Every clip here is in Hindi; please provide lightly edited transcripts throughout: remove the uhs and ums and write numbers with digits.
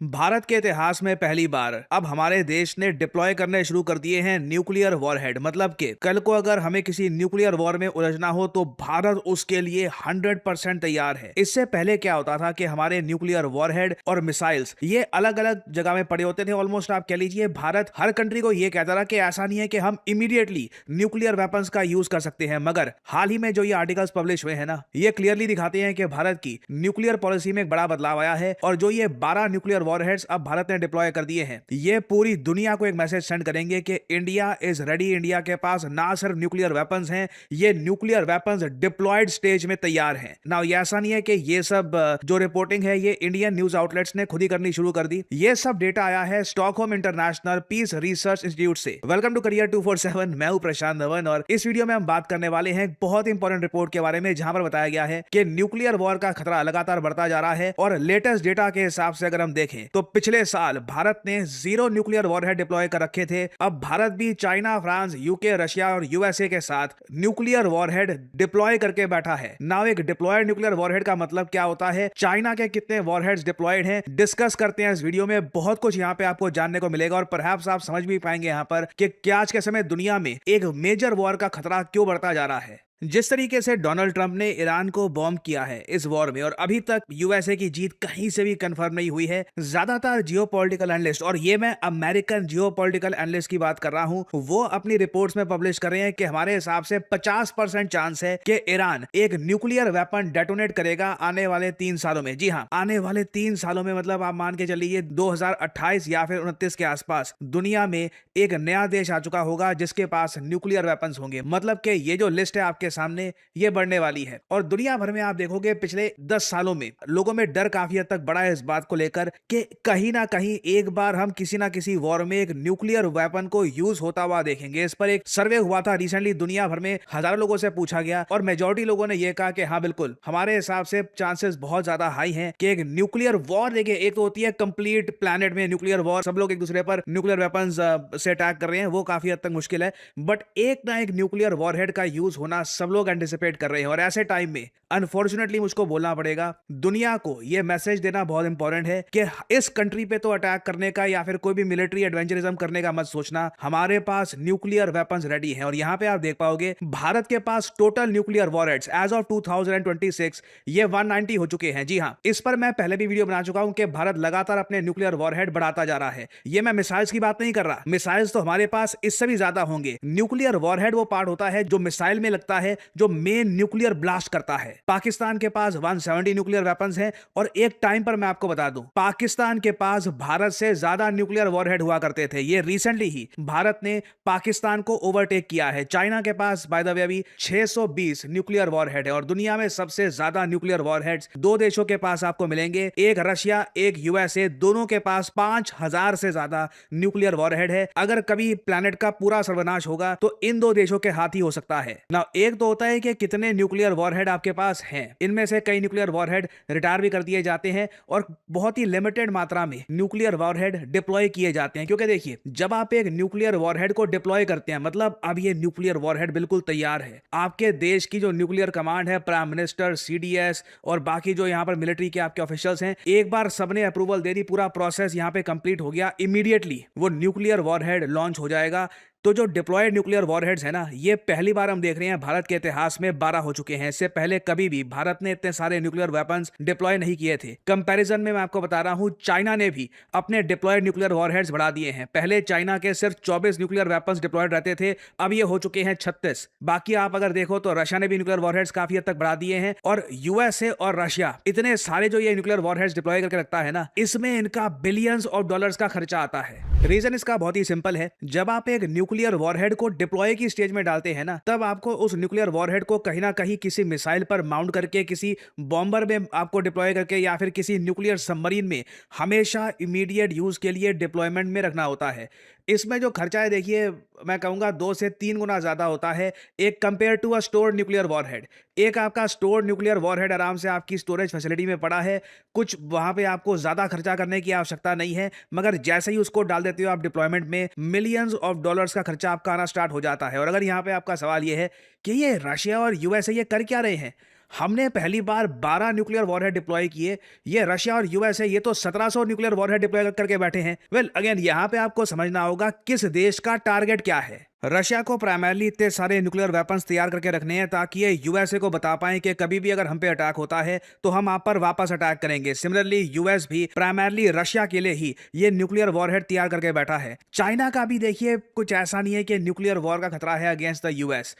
भारत के इतिहास में पहली बार अब हमारे देश ने डिप्लॉय करने शुरू कर दिए हैं न्यूक्लियर वॉरहेड। मतलब कि कल को अगर हमें किसी न्यूक्लियर वॉर में उलझना हो तो भारत उसके लिए 100% तैयार है। इससे पहले क्या होता था कि हमारे न्यूक्लियर वॉरहेड और मिसाइल्स ये अलग अलग जगह में पड़े होते थे। ऑलमोस्ट आप कह लीजिए भारत हर कंट्री को ये कहता था कि ऐसा नहीं है कि हम इमीडिएटली न्यूक्लियर वेपन्स का यूज कर सकते हैं। मगर हाल ही में जो ये आर्टिकल्स पब्लिश हुए हैं ना, ये क्लियरली दिखाते हैं कि भारत की न्यूक्लियर पॉलिसी में एक बड़ा बदलाव आया है और जो ये 12 न्यूक्लियर वॉरहेड्स अब भारत ने डिप्लॉय कर दिए हैं, ये पूरी दुनिया को एक मैसेज सेंड करेंगे कि इंडिया इज रेडी। इंडिया के पास ना सिर्फ न्यूक्लियर वेपन्स हैं, ये न्यूक्लियर वेपन्स डिप्लॉयड स्टेज में तैयार हैं। ना ये ऐसा नहीं है कि ये सब जो रिपोर्टिंग है ये इंडियन न्यूज आउटलेट्स ने खुद ही करनी शुरू कर दी। ये सब डेटा आया है Stockholm international peace research institute से। वेलकम टू करियर 247, मैं हूं प्रशांत धवन और इस वीडियो में हम बात करने वाले हैं बहुत इंपॉर्टेंट रिपोर्ट के बारे में, जहां पर बताया गया है कि न्यूक्लियर वॉर का खतरा लगातार बढ़ता जा रहा है। और लेटेस्ट डेटा के हिसाब से अगर हम देखें तो पिछले साल भारत ने 0 न्यूक्लियर वॉरहेड डिप्लॉय कर रखे थे। अब भारत भी चाइना, फ्रांस, यूके, रशिया और यूएसए के साथ न्यूक्लियर वॉरहेड डिप्लॉय करके बैठा है। नाउ एक डिप्लॉयड न्यूक्लियर वॉरहेड का मतलब क्या होता है, चाइना के कितने वॉरहेड्स डिप्लॉयड हैं, डिस्कस करते हैं इस वीडियो में। बहुत कुछ यहां पे आपको जानने को मिलेगा और परहैप्स आप समझ भी पाएंगे यहां पर कि क्या आज के समय दुनिया में एक मेजर वॉर का खतरा क्यों बढ़ता जा रहा है। जिस तरीके से डोनाल्ड ट्रंप ने ईरान को बॉम्ब किया है इस वॉर में और अभी तक यूएसए की जीत कहीं से भी कंफर्म नहीं हुई है। ज्यादातर जियोपॉलिटिकल एनालिस्ट, और ये मैं अमेरिकन जियोपॉलिटिकल एनालिस्ट की बात कर रहा हूं, वो अपनी रिपोर्ट्स में पब्लिश कर रहे हैं कि हमारे हिसाब से 50% चांस है कि ईरान एक न्यूक्लियर वेपन डेटोनेट करेगा आने वाले 3 सालों में। जी हाँ, आने वाले 3 सालों में, मतलब आप मान के चलिए 2028 या फिर 29 के आसपास दुनिया में एक नया देश आ चुका होगा जिसके पास न्यूक्लियर वेपन्स होंगे। मतलब कि ये जो लिस्ट है आपके सामने ये बढ़ने वाली है। और दुनिया भर में आप देखोगे पिछले 10 सालों में लोगों में डर काफी हद तक बढ़ा है इस बात को लेकर कि कहीं ना कहीं एक बार हम किसी ना किसी वॉर में एक न्यूक्लियर वेपन को यूज होता हुआ देखेंगे। इस पर एक सर्वे हुआ था रिसेंटली, दुनिया भर में हजारों लोगों से पूछा गया और मेजॉरिटी लोगों ने यह कहा कि हाँ बिल्कुल, हमारे हिसाब से चांसेस बहुत ज्यादा हाई हैं कि एक न्यूक्लियर वॉर, देखिए एक तो होती है कंप्लीट प्लैनेट में न्यूक्लियर वॉर, सब लोग एक दूसरे पर न्यूक्लियर वेपन्स से अटैक कर रहे हैं, वो काफी हद तक मुश्किल है। बट एक ना एक न्यूक्लियर वॉरहेड का यूज होना सब लोग एंटिसिपेट कर रहे हैं। और ऐसे टाइम में अनफॉर्चुनेटली मुझको बोलना पड़ेगा, दुनिया को यह मैसेज देना बहुत इंपॉर्टेंट है कि इस कंट्री पे तो अटैक करने का या फिर कोई भी मिलिट्री एडवेंचरिज्म करने का मत सोचना, हमारे पास न्यूक्लियर वेपन्स रेडी हैं। और यहां पे आप देख पाओगे भारत के पास total nuclear warheads as of 2026 ये 190 हो चुके हैं। जी हां, इस पर मैं पहले भी वीडियो बना चुका हूं कि भारत लगातार अपने न्यूक्लियर वॉरहेड बढ़ाता जा रहा है। ये मैं मिसाइल्स की बात नहीं कर रहा, मिसाइल्स तो हमारे पास इससे भी ज्यादा होंगे। न्यूक्लियर वॉरहेड वो पार्ट होता है जो मिसाइल में लगता है, जो मेन न्यूक्लियर ब्लास्ट करता है। पाकिस्तान के पास 170 न्यूक्लियर वेपन्स हैं और एक टाइम पर मैं आपको बता दूं, पाकिस्तान के पास भारत से ज्यादा न्यूक्लियर वॉरहेड हुआ करते थे। ये रिसेंटली ही भारत ने पाकिस्तान को ओवरटेक किया है। चाइना के पास बाय द वे अभी 620 न्यूक्लियर वॉरहेड है और दुनिया में सबसे ज्यादा न्यूक्लियर वॉरहेड्स 2 देशों के पास आपको मिलेंगे, एक रशिया, एक यूएसए। दोनों के पास 5000 से ज्यादा न्यूक्लियर वॉरहेड है। अगर कभी प्लैनेट का पूरा सर्वनाश होगा तो इन 2 देशों के हाथ ही हो सकता है ना। एक तो होता है कि कितने न्यूक्लियर वॉरहेड आपके पास हैं, इनमें से कई न्यूक्लियर वॉरहेड रिटायर भी कर दिए जाते हैं और बहुत ही लिमिटेड मात्रा में न्यूक्लियर वॉरहेड डिप्लॉय किए जाते हैं। क्योंकि देखिए, जब आप एक न्यूक्लियर वॉरहेड को डिप्लॉय करते हैं, मतलब अब ये न्यूक्लियर वॉरहेड बिल्कुल तैयार है। आपके देश की जो न्यूक्लियर कमांड है, प्राइम मिनिस्टर, सीडीएस और बाकी जो यहां पर मिलिट्री के आपके ऑफिशियल्स हैं, एक बार सबने अप्रूवल दे दी, पूरा प्रोसेस यहां पे कंप्लीट हो गया, इमीडिएटली वो न्यूक्लियर वॉरहेड लॉन्च हो जाएगा। तो जो डिप्लॉयड न्यूक्लियर वॉरहेड्स है ना, ये पहली बार हम देख रहे हैं। भारत के इतिहास में 12 हो चुके हैं। इससे पहले कभी भी भारत ने इतने सारे न्यूक्लियर वेपन्स डिप्लॉय नहीं किए थे। कंपैरिजन में मैं आपको बता रहा हूं, चाइना ने भी अपने डिप्लॉयड न्यूक्लियर वॉरहेड्स बढ़ा दिए हैं। पहले चाइना के सिर्फ 24 न्यूक्लियर वेपन्स डिप्लॉयड रहते थे, अब ये हो चुके हैं 36। बाकी आप अगर देखो तो रशिया ने भी न्यूक्लियर वॉरहेड्स काफी हद तक बढ़ा दिए हैं और यूएसए और रशिया, इतने सारे जो ये न्यूक्लियर वॉरहेड्स डिप्लॉय करके रखता है ना, इसमें इनका बिलियंस ऑफ डॉलर्स का खर्चा आता है। रीजन इसका बहुत ही सिंपल है, जब आप एक न्यूक्लियर वॉरहेड को डिप्लॉय की स्टेज में डालते हैं ना, तब आपको उस न्यूक्लियर वॉरहेड को कहीं ना कहीं किसी मिसाइल पर माउंट करके, किसी बॉम्बर में आपको डिप्लॉय करके या फिर किसी न्यूक्लियर सबमरीन में हमेशा इमीडिएट यूज के लिए डिप्लॉयमेंट में रखना होता है। इसमें जो खर्चा है, देखिए मैं कहूंगा 2 से 3 गुना ज्यादा होता है एक compare to a stored nuclear warhead. एक आपका स्टोर्ड न्यूक्लियर वॉरहेड आराम से आपकी स्टोरेज फैसिलिटी में पड़ा है, कुछ वहां पे आपको ज्यादा खर्चा करने की आवश्यकता नहीं है। मगर जैसे ही उसको डाल देते हो आप डिप्लॉयमेंट में, मिलियंस ऑफ डॉलर्स का खर्चा आपका आना स्टार्ट हो जाता है। और अगर यहाँ पे आपका सवाल ये है कि ये रशिया और यूएसए ये कर क्या रहे हैं, हमने पहली बार 12 न्यूक्लियर वॉरहेड डिप्लॉय किए। ये रशिया और यूएस है, ये तो 1700 न्यूक्लियर वॉरहेड डिप्लॉय करके बैठे हैं। वेल अगेन यहाँ पे आपको समझना होगा किस देश का टारगेट क्या है। रशिया को प्राइमरली इतने सारे न्यूक्लियर वेपन्स तैयार करके रखने हैं ताकि ये यूएसए को बता पाएं कि कभी भी अगर हम पे अटैक होता है तो हम आप पर वापस अटैक करेंगे। सिमिलरली यूएस भी प्राइमरली रशिया के लिए ही ये न्यूक्लियर वॉरहेड तैयार करके बैठा है। चाइना का भी देखिए कुछ ऐसा नहीं है कि न्यूक्लियर वॉर का खतरा है अगेंस्ट द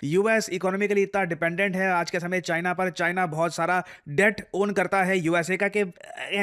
यूएस इकोनॉमिकली इतना डिपेंडेंट है आज के समय चाइना पर। चाइना बहुत सारा डेट ओन करता है यूएसए का कि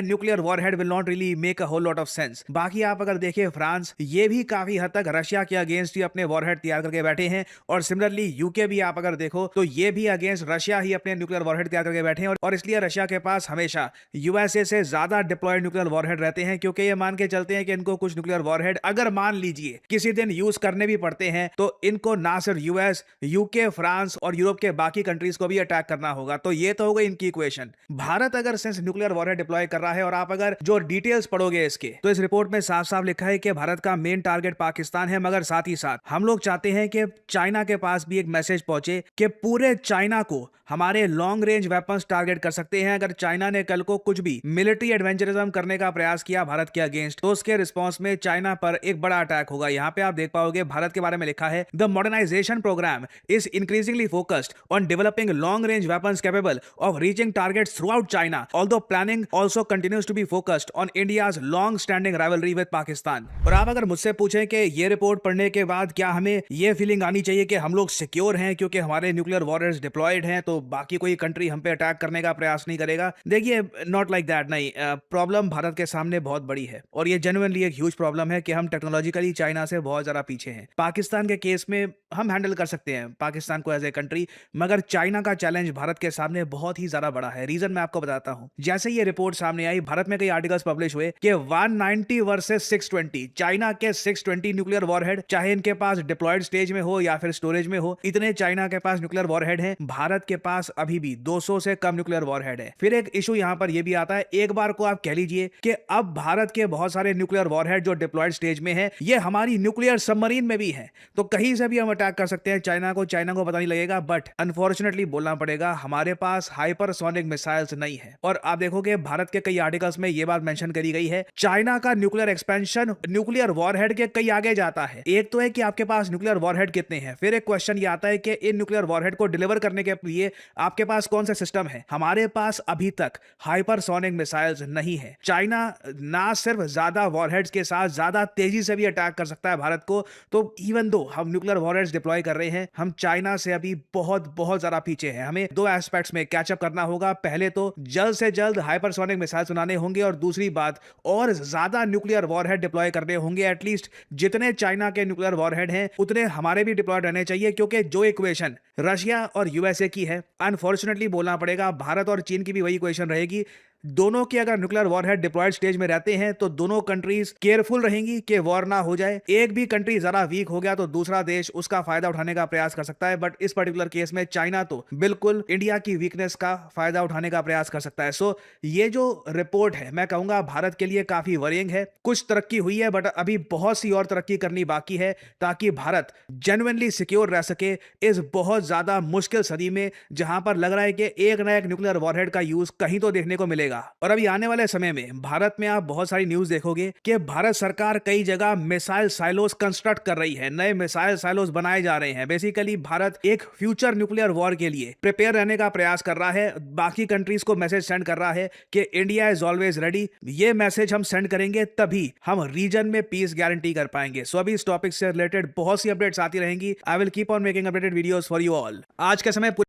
nuclear warhead will not really make a whole lot of sense. बाकी आप अगर देखिए फ्रांस, ये भी काफी हद तक रशिया के अगेंस्ट ही अपने वॉरहेड तैयार करके बैठे हैं। और सिमिलरली यूके भी आप अगर देखो तो ये भी अगेंस्ट रशिया ही अपने न्यूक्लियर वॉरहेड तैयार करके बैठे हैं। और इसलिए रशिया के पास हमेशा यूएसए से ज्यादा डिप्लॉयड न्यूक्लियर वॉरहेड रहते हैं, क्योंकि ये मान के चलते हैं कि इनको कुछ न्यूक्लियर वॉरहेड अगर मान लीजिए किसी दिन यूज करने भी पड़ते हैं तो इनको ना सिर्फ यूएस, यूके, फ्रांस और यूरोप के बाकी कंट्रीज को भी अटैक करना होगा। तो ये तो हो गई इनकी इक्वेशन। भारत अगर सिंस न्यूक्लियर वॉरहेड डिप्लॉय कर रहा है, और आप अगर जो डिटेल्स पढ़ोगे इसके, तो इस रिपोर्ट में साफ साफ लिखा है कि भारत का मेन टारगेट पाकिस्तान है, मगर साथ ही साथ हम लोग चाहते हैं कि चाइना के पास भी एक मैसेज पहुंचे कि पूरे चाइना को हमारे लॉन्ग रेंज वेपन्स टारगेट कर सकते हैं। अगर चाइना ने कल को कुछ भी मिलिट्री एडवेंचरिज्म करने का प्रयास किया भारत के अगेंस्ट, तो उसके रिस्पॉन्स में चाइना पर एक बड़ा अटैक होगा। यहाँ पे आप देख पाओगे भारत के बारे में लिखा है, the modernisation program is increasingly focused on developing long range weapons capable of reaching targets throughout China, although planning also continues to be focused on India's long standing rivalry with Pakistan. और आप अगर मुझसे पूछें कि ये रिपोर्ट पढ़ने के बाद क्या हमें ये फीलिंग आनी चाहिए कि हम लोग सिक्योर हैं क्योंकि हमारे न्यूक्लियर वॉरहेड्स डिप्लॉयड हैं, तो बाकी कोई कंट्री हम पे अटैक करने का प्रयास नहीं करेगा? देखिए, नॉट लाइक दैट। नहीं, प्रॉब्लम भारत के सामने बहुत बड़ी है और ये जेन्युइनली एक ह्यूज प्रॉब्लम है कि हम टेक्नोलॉजिकली चाइना से बहुत ज्यादा पीछे हैं। पाकिस्तान के केस में हम हैंडल कर सकते हैं पाकिस्तान को एज ए कंट्री, मगर चाइना का चैलेंज भारत के सामने बहुत ही ज्यादा बड़ा है। रीजन मैं आपको बताता हूं। जैसे ये रिपोर्ट सामने आई, भारत में कई आर्टिकल्स पब्लिश हुए कि 190 वर्सेस 620, चाइना के 620 न्यूक्लियर वॉरहेड, चाहे इनके पास डिप्लॉयड स्टेज में हो या फिर स्टोरेज में हो, इतने चाइना के पास न्यूक्लियर वॉरहेड हैं। भारत के पास अभी भी 200 से कम न्यूक्लियर वॉरहेड है। फिर एक इशू यहां पर यह भी आता है, एक बार को आप कह लीजिए कि अब भारत के बहुत सारे न्यूक्लियर वॉरहेड जो डिप्लॉयड स्टेज में है, ये हमारी न्यूक्लियर सबमरीन में भी है, तो कहीं से भी हम अटैक कर सकते हैं चाइना को पता नहीं लगेगा। बट अनफॉर्चुनेटली बोलना पड़ेगा, हमारे पास हाइपरसोनिक मिसाइल्स नहीं है। और आप देखोगे भारत के कई आर्टिकल्स में यह बात मेंशन करी गई है, चाइना का न्यूक्लियर एक्सपेंशन न्यूक्लियर वॉरहेड के कई आगे जाता है। एक तो है कि आपके पास न्यूक्लियर वॉरहेड कितने हैं, फिर एक क्वेश्चन ये आता है कि इन न्यूक्लियर वॉरहेड को डिलीवर करने के लिए आपके पास कौन सा सिस्टम है। हमारे पास अभी तक हाइपरसोनिक मिसाइल्स नहीं है। चाइना ना सिर्फ ज्यादा वॉरहेड्स के साथ ज्यादा तेजी से भी अटैक कर सकता है भारत को, तो इवन दो हम न्यूक्लियर वॉरहेड्स डिप्लॉय कर रहे हैं, हम चाइना से अभी बहुत बहुत ज्यादा पीछे हैं। हमें दो एस्पेक्ट्स में कैचअप करना होगा। पहले तो जल्द से जल्द हाइपरसोनिक मिसाइल्स बनाने होंगे, और दूसरी बात और ज्यादा न्यूक्लियर वॉरहेड डिप्लॉय करने होंगे। एटलीस्ट जितने चाइना के न्यूक्लियर वॉरहेड हैं उतने हमारे भी डिप्लॉयड रहने चाहिए, क्योंकि जो इक्वेशन रशिया और यूएसए की है, अनफॉर्चुनेटली बोलना पड़ेगा भारत और चीन की भी वही इक्वेशन रहेगी। दोनों के अगर न्यूक्लियर वॉरहेड डिप्लॉयड स्टेज में रहते हैं तो दोनों कंट्रीज केयरफुल रहेंगी कि वॉर ना हो जाए। एक भी कंट्री जरा वीक हो गया तो दूसरा देश उसका फायदा उठाने का प्रयास कर सकता है। बट इस पर्टिकुलर केस में चाइना तो बिल्कुल इंडिया की वीकनेस का फायदा उठाने का प्रयास कर सकता है। सो ये जो रिपोर्ट है, मैं कहूंगा भारत के लिए काफी वरिंग है। कुछ तरक्की हुई है बट अभी बहुत सी और तरक्की करनी बाकी है, ताकि भारत जेन्युइनली सिक्योर रह सके इस बहुत ज्यादा मुश्किल सदी में, जहां पर लग रहा है कि एक ना एक न्यूक्लियर वॉरहेड का यूज कहीं तो देखने को मिलेगा। और अभी आने वाले समय में भारत में आप बहुत सारी न्यूज देखोगे कि भारत सरकार कई जगह मिसाइल साइलोस कंस्ट्रक्ट कर रही है, नए मिसाइल साइलोस बनाए जा रहे हैं। बेसिकली भारत एक फ्यूचर न्यूक्लियर वॉर के लिए प्रिपेयर रहने का प्रयास कर रहा है, बाकी कंट्रीज को मैसेज सेंड कर रहा है कि इंडिया इज ऑलवेज रेडी। ये मैसेज हम सेंड करेंगे तभी हम रीजन में पीस गारंटी कर पाएंगे। सो अभी इस टॉपिक से रिलेटेड बहुत सी अपडेट्स आती रहेंगी। I will keep on making updated videos for you all. आज के समय